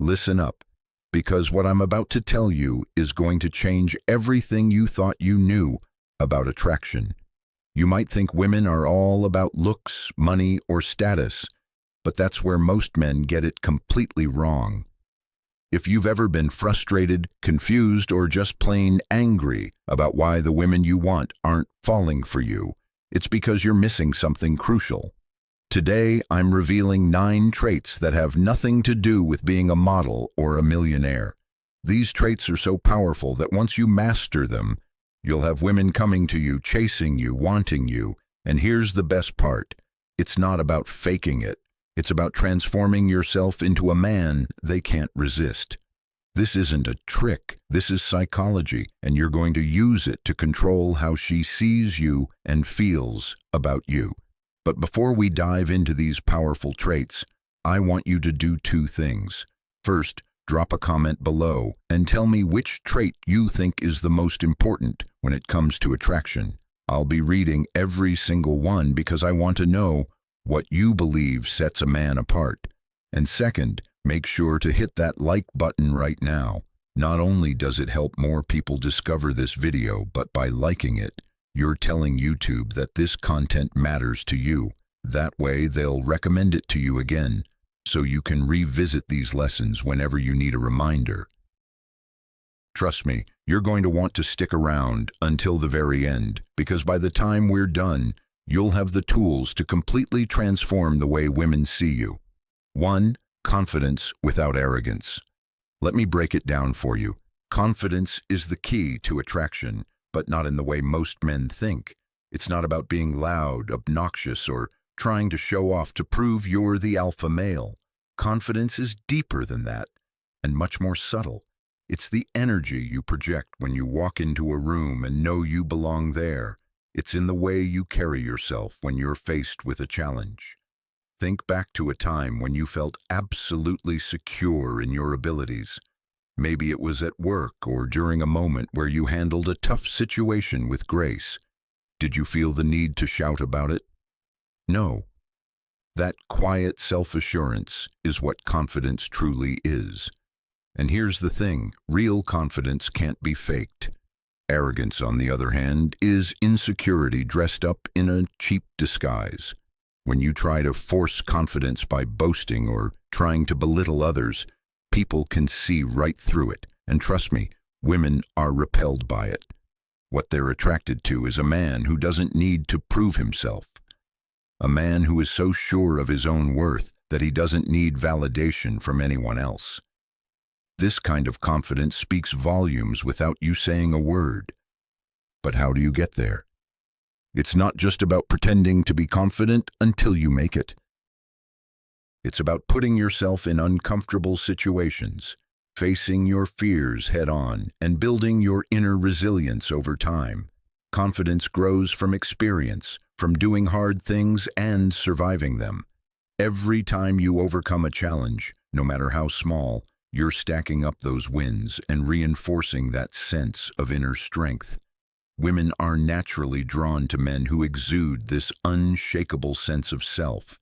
Listen up, because what I'm about to tell you is going to change everything you thought you knew about attraction. You might think women are all about looks, money, or status, but that's where most men get it completely wrong. If you've ever been frustrated, confused, or just plain angry about why the women you want aren't falling for you, it's because you're missing something crucial. Today, I'm revealing 9 traits that have nothing to do with being a model or a millionaire. These traits are so powerful that once you master them, you'll have women coming to you, chasing you, wanting you. And here's the best part. It's not about faking it. It's about transforming yourself into a man they can't resist. This isn't a trick. This is psychology, and you're going to use it to control how she sees you and feels about you. But before we dive into these powerful traits, I want you to do 2 things. First, drop a comment below and tell me which trait you think is the most important when it comes to attraction. I'll be reading every single one because I want to know what you believe sets a man apart. And second, make sure to hit that like button right now. Not only does it help more people discover this video, but by liking it, you're telling YouTube that this content matters to you. That way, they'll recommend it to you again, so you can revisit these lessons whenever you need a reminder. Trust me, you're going to want to stick around until the very end, because by the time we're done, you'll have the tools to completely transform the way women see you. 1. Confidence without arrogance. Let me break it down for you. Confidence is the key to attraction, but not in the way most men think. It's not about being loud, obnoxious, or trying to show off to prove you're the alpha male. Confidence is deeper than that, and much more subtle. It's the energy you project when you walk into a room and know you belong there. It's in the way you carry yourself when you're faced with a challenge. Think back to a time when you felt absolutely secure in your abilities. Maybe it was at work or during a moment where you handled a tough situation with grace. Did you feel the need to shout about it? No. That quiet self-assurance is what confidence truly is. And here's the thing, real confidence can't be faked. Arrogance, on the other hand, is insecurity dressed up in a cheap disguise. When you try to force confidence by boasting or trying to belittle others, people can see right through it, and trust me, women are repelled by it. What they're attracted to is a man who doesn't need to prove himself. A man who is so sure of his own worth that he doesn't need validation from anyone else. This kind of confidence speaks volumes without you saying a word. But how do you get there? It's not just about pretending to be confident until you make it. It's about putting yourself in uncomfortable situations, facing your fears head-on, and building your inner resilience over time. Confidence grows from experience, from doing hard things and surviving them. Every time you overcome a challenge, no matter how small, you're stacking up those wins and reinforcing that sense of inner strength. Women are naturally drawn to men who exude this unshakable sense of self,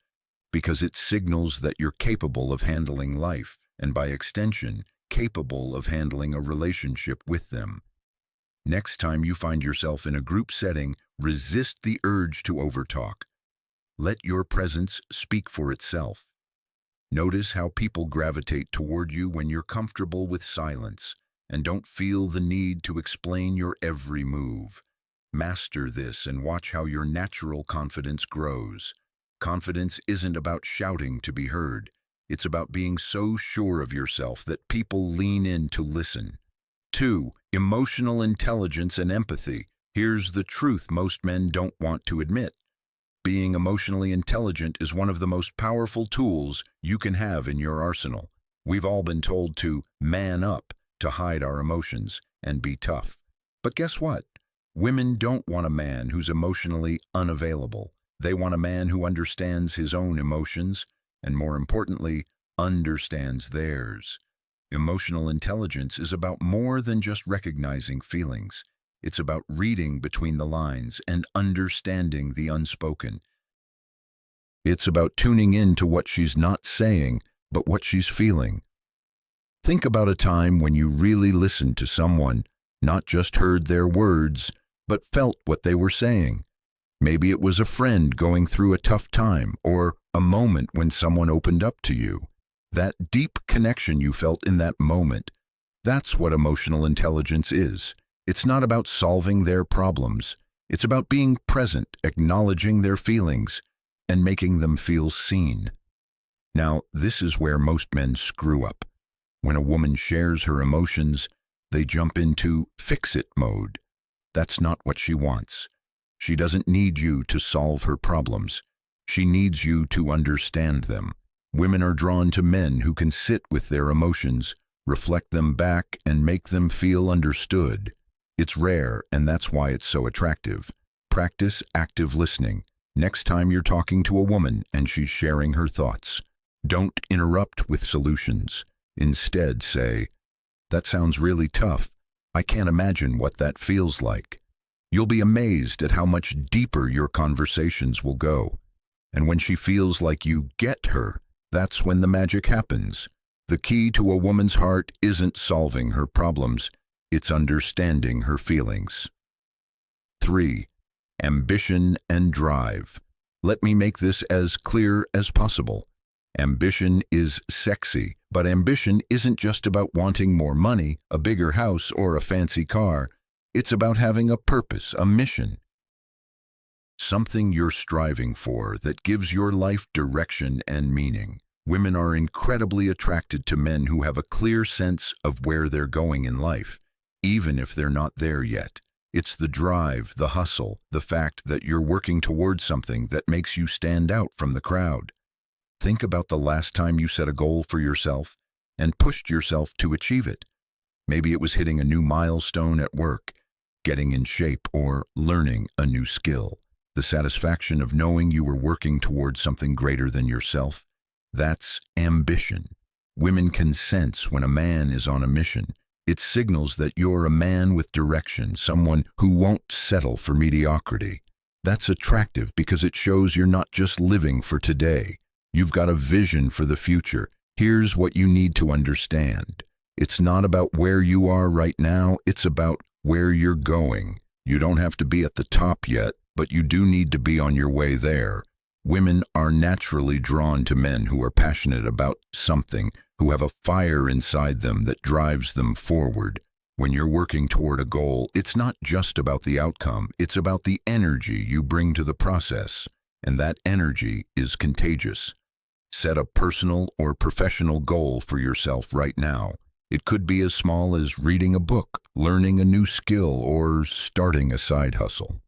because it signals that you're capable of handling life, and by extension, capable of handling a relationship with them. Next time you find yourself in a group setting, resist the urge to overtalk. Let your presence speak for itself. Notice how people gravitate toward you when you're comfortable with silence, and don't feel the need to explain your every move. Master this and watch how your natural confidence grows. Confidence isn't about shouting to be heard. It's about being so sure of yourself that people lean in to listen. 2. Emotional intelligence and empathy. Here's the truth most men don't want to admit. Being emotionally intelligent is one of the most powerful tools you can have in your arsenal. We've all been told to man up, to hide our emotions, and be tough. But guess what? Women don't want a man who's emotionally unavailable. They want a man who understands his own emotions, and more importantly, understands theirs. Emotional intelligence is about more than just recognizing feelings. It's about reading between the lines and understanding the unspoken. It's about tuning in to what she's not saying, but what she's feeling. Think about a time when you really listened to someone, not just heard their words, but felt what they were saying. Maybe it was a friend going through a tough time, or a moment when someone opened up to you. That deep connection you felt in that moment, that's what emotional intelligence is. It's not about solving their problems. It's about being present, acknowledging their feelings, and making them feel seen. Now, this is where most men screw up. When a woman shares her emotions, they jump into fix-it mode. That's not what she wants. She doesn't need you to solve her problems. She needs you to understand them. Women are drawn to men who can sit with their emotions, reflect them back, and make them feel understood. It's rare, and that's why it's so attractive. Practice active listening. Next time you're talking to a woman and she's sharing her thoughts, don't interrupt with solutions. Instead, say, "That sounds really tough. I can't imagine what that feels like." You'll be amazed at how much deeper your conversations will go. And when she feels like you get her, that's when the magic happens. The key to a woman's heart isn't solving her problems, it's understanding her feelings. 3. Ambition and drive. Let me make this as clear as possible. Ambition is sexy, but ambition isn't just about wanting more money, a bigger house, or a fancy car. It's about having a purpose, a mission. Something you're striving for that gives your life direction and meaning. Women are incredibly attracted to men who have a clear sense of where they're going in life, even if they're not there yet. It's the drive, the hustle, the fact that you're working towards something that makes you stand out from the crowd. Think about the last time you set a goal for yourself and pushed yourself to achieve it. Maybe it was hitting a new milestone at work, getting in shape, or learning a new skill. The satisfaction of knowing you were working towards something greater than yourself, that's ambition. Women can sense when a man is on a mission. It signals that you're a man with direction, someone who won't settle for mediocrity. That's attractive because it shows you're not just living for today. You've got a vision for the future. Here's what you need to understand. It's not about where you are right now, it's about where you're going. You don't have to be at the top yet, but you do need to be on your way there. Women are naturally drawn to men who are passionate about something, who have a fire inside them that drives them forward. When you're working toward a goal, it's not just about the outcome, it's about the energy you bring to the process, and that energy is contagious. Set a personal or professional goal for yourself right now. It could be as small as reading a book, learning a new skill, or starting a side hustle.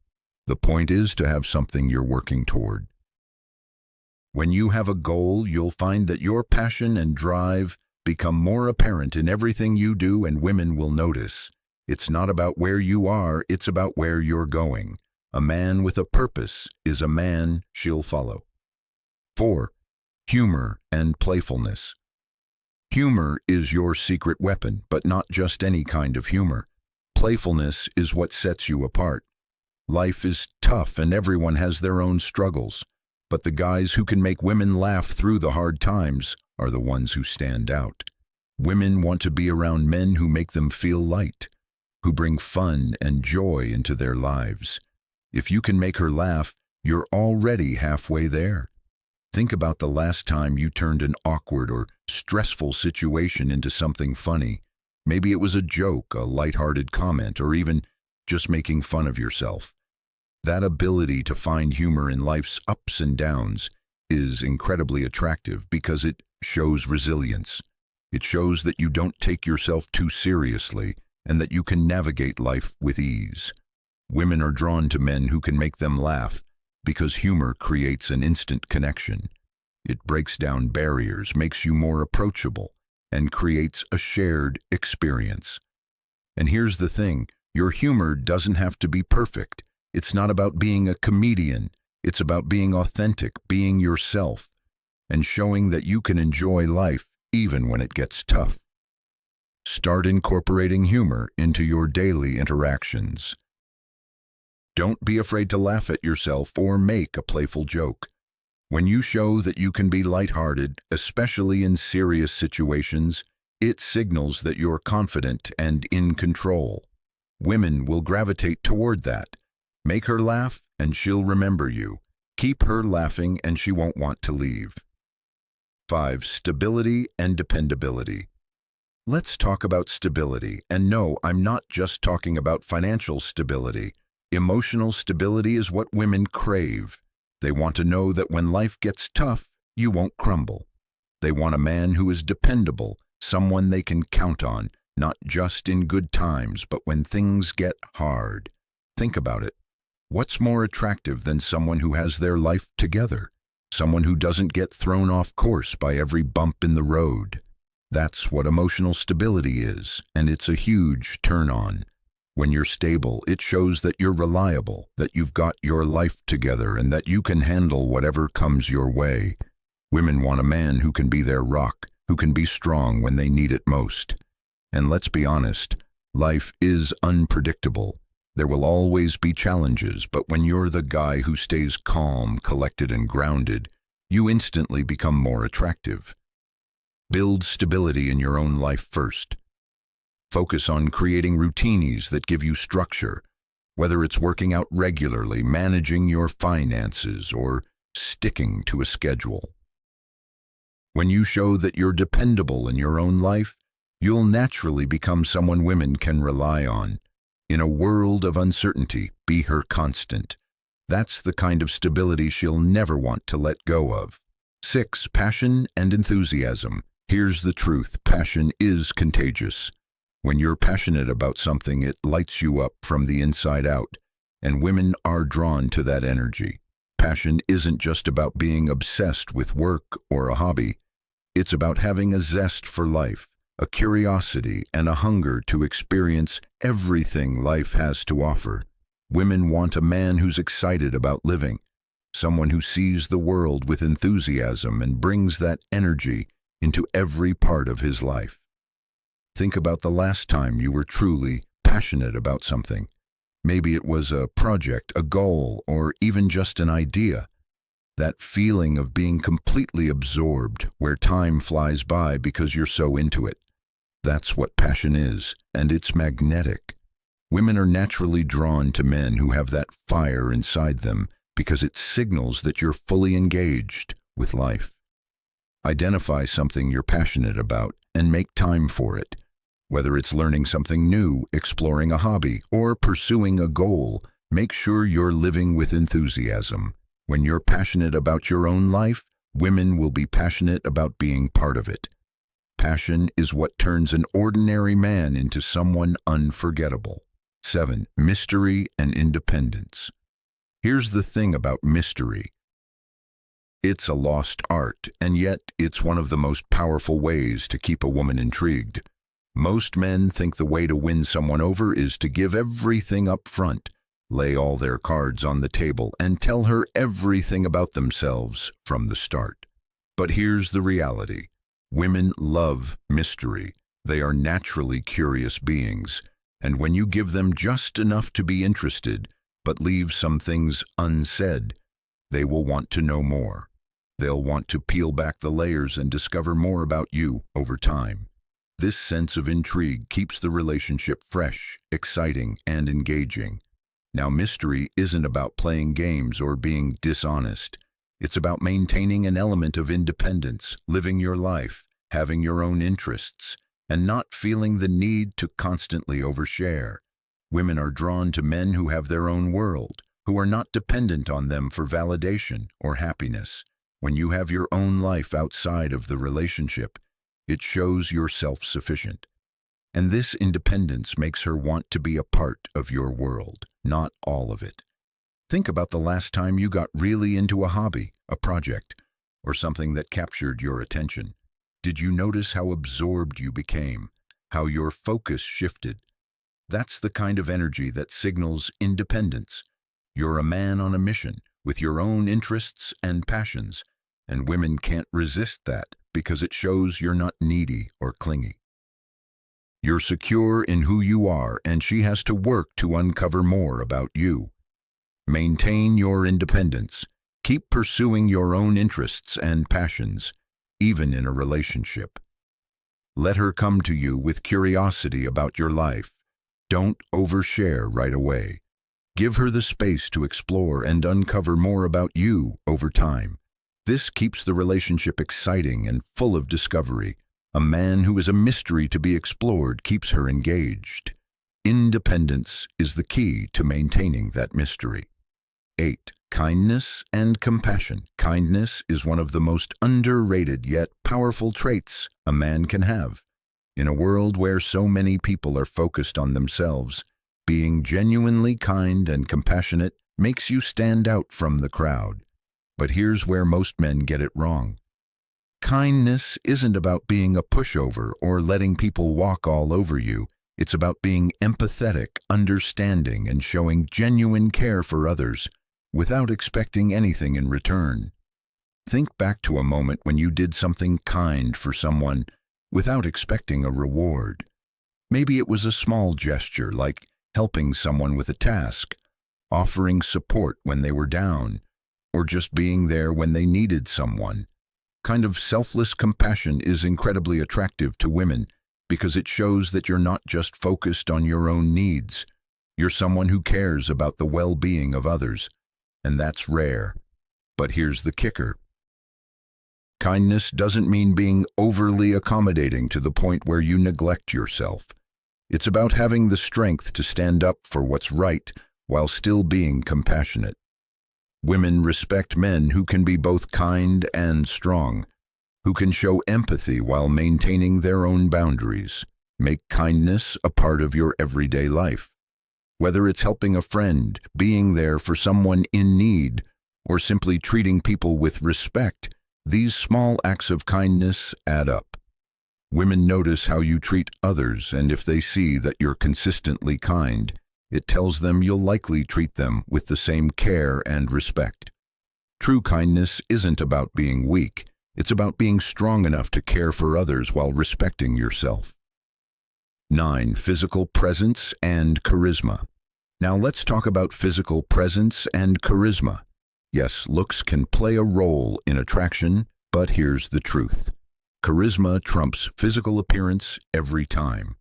The point is to have something you're working toward. When you have a goal, you'll find that your passion and drive become more apparent in everything you do, and women will notice. It's not about where you are, it's about where you're going. A man with a purpose is a man she'll follow. 4. Humor and playfulness. Humor is your secret weapon, but not just any kind of humor. Playfulness is what sets you apart. Life is tough and everyone has their own struggles, but the guys who can make women laugh through the hard times are the ones who stand out. Women want to be around men who make them feel light, who bring fun and joy into their lives. If you can make her laugh, you're already halfway there. Think about the last time you turned an awkward or stressful situation into something funny. Maybe it was a joke, a lighthearted comment, or even just making fun of yourself. That ability to find humor in life's ups and downs is incredibly attractive because it shows resilience. It shows that you don't take yourself too seriously and that you can navigate life with ease. Women are drawn to men who can make them laugh because humor creates an instant connection. It breaks down barriers, makes you more approachable, and creates a shared experience. And here's the thing, your humor doesn't have to be perfect. It's not about being a comedian. It's about being authentic, being yourself, and showing that you can enjoy life even when it gets tough. Start incorporating humor into your daily interactions. Don't be afraid to laugh at yourself or make a playful joke. When you show that you can be lighthearted, especially in serious situations, It signals that you're confident and in control. Women will gravitate toward that. Make her laugh and she'll remember you. Keep her laughing and she won't want to leave. 5. Stability and dependability. Let's talk about stability. And no, I'm not just talking about financial stability. Emotional stability is what women crave. They want to know that when life gets tough, you won't crumble. They want a man who is dependable, someone they can count on, not just in good times, but when things get hard. Think about it. What's more attractive than someone who has their life together? Someone who doesn't get thrown off course by every bump in the road. That's what emotional stability is, and it's a huge turn-on. When you're stable, it shows that you're reliable, that you've got your life together, and that you can handle whatever comes your way. Women want a man who can be their rock, who can be strong when they need it most. And let's be honest, life is unpredictable. There will always be challenges, but when you're the guy who stays calm, collected, and grounded, you instantly become more attractive. Build stability in your own life first. Focus on creating routines that give you structure, whether it's working out regularly, managing your finances, or sticking to a schedule. When you show that you're dependable in your own life, you'll naturally become someone women can rely on. In a world of uncertainty, be her constant. That's the kind of stability she'll never want to let go of. 6. Passion and enthusiasm. Here's the truth. Passion is contagious. When you're passionate about something, it lights you up from the inside out, and women are drawn to that energy. Passion isn't just about being obsessed with work or a hobby. It's about having a zest for life, a curiosity, and a hunger to experience everything life has to offer. Women want a man who's excited about living, someone who sees the world with enthusiasm and brings that energy into every part of his life. Think about the last time you were truly passionate about something. Maybe it was a project, a goal, or even just an idea. That feeling of being completely absorbed, where time flies by because you're so into it. That's what passion is, and it's magnetic. Women are naturally drawn to men who have that fire inside them because it signals that you're fully engaged with life. Identify something you're passionate about and make time for it. Whether it's learning something new, exploring a hobby, or pursuing a goal, make sure you're living with enthusiasm. When you're passionate about your own life, women will be passionate about being part of it. Passion is what turns an ordinary man into someone unforgettable. 7. Mystery and independence. Here's the thing about mystery. It's a lost art, and yet it's one of the most powerful ways to keep a woman intrigued. Most men think the way to win someone over is to give everything up front, lay all their cards on the table, and tell her everything about themselves from the start. But here's the reality. Women love mystery. They are naturally curious beings, and when you give them just enough to be interested, but leave some things unsaid, they will want to know more. They'll want to peel back the layers and discover more about you over time. This sense of intrigue keeps the relationship fresh, exciting, and engaging. Now, mystery isn't about playing games or being dishonest. It's about maintaining an element of independence, living your life, having your own interests, and not feeling the need to constantly overshare. Women are drawn to men who have their own world, who are not dependent on them for validation or happiness. When you have your own life outside of the relationship, it shows you're self-sufficient. And this independence makes her want to be a part of your world, not all of it. Think about the last time you got really into a hobby, a project, or something that captured your attention. Did you notice how absorbed you became, how your focus shifted? That's the kind of energy that signals independence. You're a man on a mission, with your own interests and passions, and women can't resist that because it shows you're not needy or clingy. You're secure in who you are, and she has to work to uncover more about you. Maintain your independence. Keep pursuing your own interests and passions, even in a relationship. Let her come to you with curiosity about your life. Don't overshare right away. Give her the space to explore and uncover more about you over time. This keeps the relationship exciting and full of discovery. A man who is a mystery to be explored keeps her engaged. Independence is the key to maintaining that mystery. 8. Kindness and compassion. Kindness is one of the most underrated yet powerful traits a man can have. In a world where so many people are focused on themselves, being genuinely kind and compassionate makes you stand out from the crowd. But here's where most men get it wrong. Kindness isn't about being a pushover or letting people walk all over you. It's about being empathetic, understanding, and showing genuine care for others without expecting anything in return. Think back to a moment when you did something kind for someone without expecting a reward. Maybe it was a small gesture like helping someone with a task, offering support when they were down, or just being there when they needed someone. Kind of selfless compassion is incredibly attractive to women because it shows that you're not just focused on your own needs. You're someone who cares about the well-being of others, and that's rare. But here's the kicker. Kindness doesn't mean being overly accommodating to the point where you neglect yourself. It's about having the strength to stand up for what's right while still being compassionate. Women respect men who can be both kind and strong, who can show empathy while maintaining their own boundaries. Make kindness a part of your everyday life. Whether it's helping a friend, being there for someone in need, or simply treating people with respect, these small acts of kindness add up. Women notice how you treat others, and if they see that you're consistently kind, it tells them you'll likely treat them with the same care and respect. True kindness isn't about being weak. It's about being strong enough to care for others while respecting yourself. 9. Physical presence and charisma. Now let's talk about physical presence and charisma. Yes, looks can play a role in attraction, but here's the truth. Charisma trumps physical appearance every time.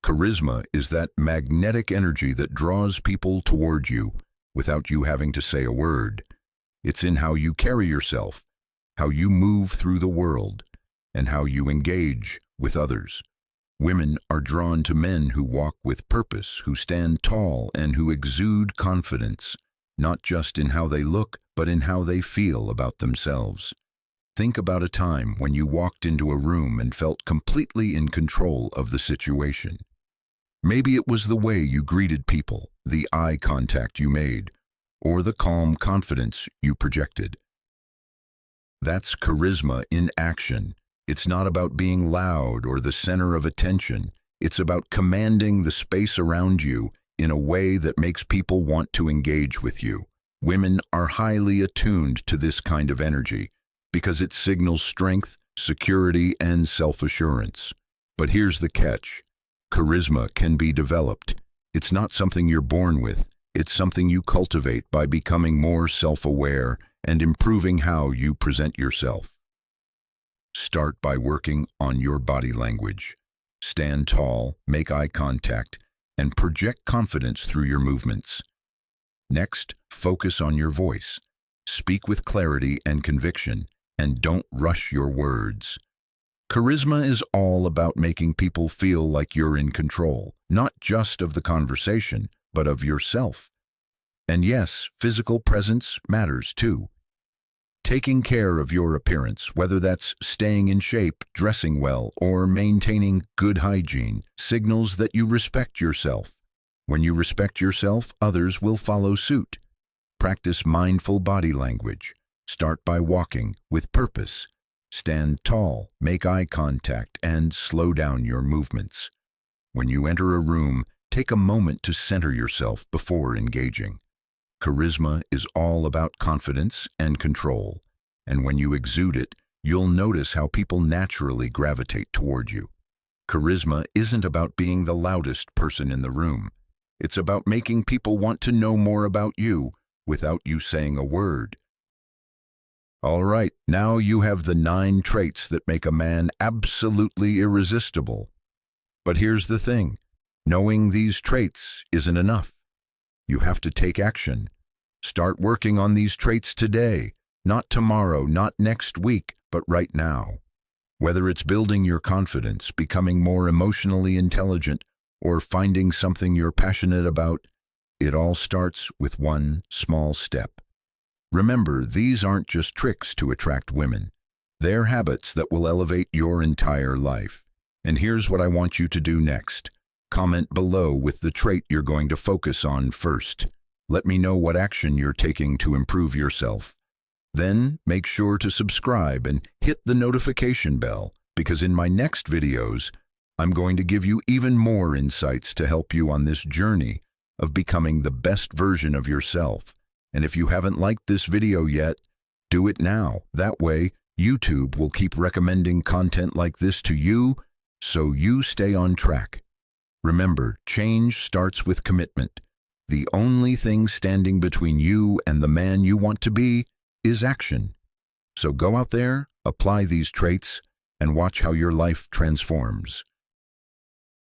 Charisma is that magnetic energy that draws people toward you without you having to say a word. It's in how you carry yourself, how you move through the world, and how you engage with others. Women are drawn to men who walk with purpose, who stand tall, and who exude confidence, not just in how they look, but in how they feel about themselves. Think about a time when you walked into a room and felt completely in control of the situation. Maybe it was the way you greeted people, the eye contact you made, or the calm confidence you projected. That's charisma in action. It's not about being loud or the center of attention. It's about commanding the space around you in a way that makes people want to engage with you. Women are highly attuned to this kind of energy because it signals strength, security, and self-assurance. But here's the catch. Charisma can be developed. It's not something you're born with. It's something you cultivate by becoming more self-aware and improving how you present yourself. Start by working on your body language. Stand tall, make eye contact, and project confidence through your movements. Next, focus on your voice. Speak with clarity and conviction, and don't rush your words. Charisma is all about making people feel like you're in control, not just of the conversation, but of yourself. And yes, physical presence matters too. Taking care of your appearance, whether that's staying in shape, dressing well, or maintaining good hygiene, signals that you respect yourself. When you respect yourself, others will follow suit. Practice mindful body language. Start by walking with purpose. Stand tall, make eye contact, and slow down your movements. When you enter a room, take a moment to center yourself before engaging. Charisma is all about confidence and control, and when you exude it, you'll notice how people naturally gravitate toward you. Charisma isn't about being the loudest person in the room. It's about making people want to know more about you without you saying a word. All right, now you have the 9 traits that make a man absolutely irresistible. But here's the thing, knowing these traits isn't enough. You have to take action. Start working on these traits today, not tomorrow, not next week, but right now. Whether it's building your confidence, becoming more emotionally intelligent, or finding something you're passionate about, it all starts with one small step. Remember, these aren't just tricks to attract women. They're habits that will elevate your entire life. And here's what I want you to do next. Comment below with the trait you're going to focus on first. Let me know what action you're taking to improve yourself. Then make sure to subscribe and hit the notification bell, because in my next videos, I'm going to give you even more insights to help you on this journey of becoming the best version of yourself. And if you haven't liked this video yet, do it now. That way, YouTube will keep recommending content like this to you, so you stay on track. Remember, change starts with commitment. The only thing standing between you and the man you want to be is action. So go out there, apply these traits, and watch how your life transforms.